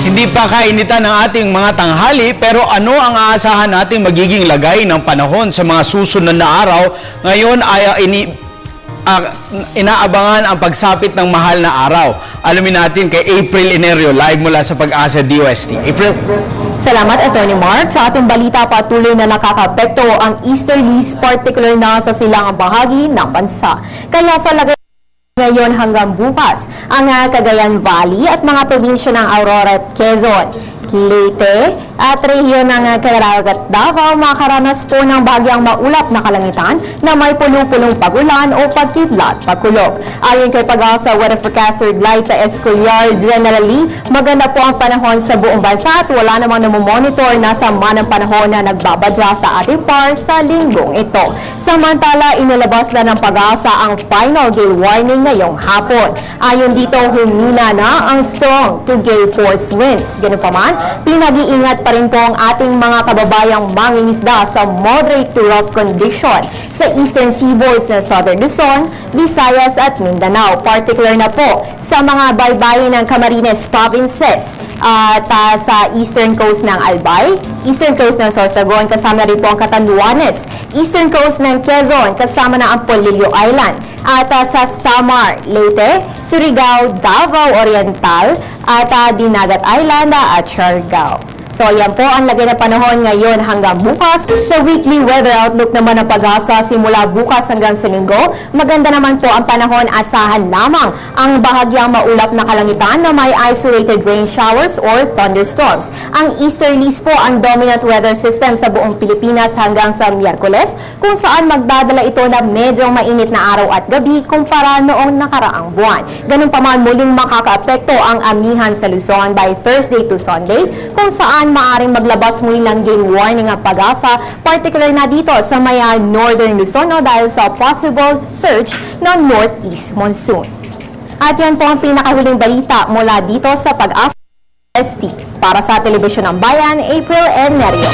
Hindi pa kainitan ng ating mga tanghali, pero ano ang aasahan nating magiging lagay ng panahon sa mga susunod na araw? Ngayon ay inaabangan ang pagsapit ng mahal na araw. Alamin natin kay April Enerio, live mula sa Pag-asa DOST. April. Salamat, Atty. Mark. Sa ating balita, patuloy na nakakapekto ang easterlies, particular na sa silangang bahagi ng bansa. Kaya sa lagay ngayon hanggang bukas, ang Cagayan Valley at mga probinsya ng Aurora at Quezon, Leyte at rehiyon ng Caraga at Davao makaranas po ng bagyang maulap na kalangitan na may pulong-pulong pagulan o pagkidlat, pagkulog. Ayon kay Pag-asa Weather Forecaster Glyza Escolar, generally maganda po ang panahon sa buong bansa at wala namang namomonitor na sama ng panahon na nagbabadya sa ating par sa linggong ito. Samantala, inilabas na ng Pag-asa ang final gale warning ngayong hapon. Ayon dito, humina na ang strong to gale force winds. Ganun pa man, pinag-iingat pa rin po ang ating mga kababayang mangingisda sa moderate to rough condition sa eastern seaboards ng Southern Luzon, Visayas at Mindanao. Particular na po sa mga baybayin ng Camarines Provinces at sa eastern coast ng Albay, eastern coast ng Sorsogon, kasama rin po ang Catanduanes, eastern coast ng Quezon, kasama na ang Polillo Island, at sa Samar, Leyte, Surigao, Davao Oriental, at Dinagat Island at Siargao. So, yan po ang lagay na panahon ngayon hanggang bukas. Sa weekly weather outlook naman ng Pag-asa, simula bukas hanggang sa linggo, maganda naman po ang panahon. Asahan lamang ang bahagyang maulap na kalangitan na may isolated rain showers or thunderstorms. Ang easterlies po ang dominant weather system sa buong Pilipinas hanggang sa Miyerkules, kung saan magdadala ito na medyo mainit na araw at gabi kumpara noong nakaraang buwan. Ganun pa man, muling makakaapekto ang amihan sa Luzon by Thursday to Sunday, kung saan maaring maglabas muli ng gale warning ang Pag-asa, particular na dito sa may northern Luzon dahil sa possible surge ng northeast monsoon. At yan po ang pinakahuling balita mula dito sa Pag-asa ST. Para sa Telebisyon ng Bayan, April Enerio.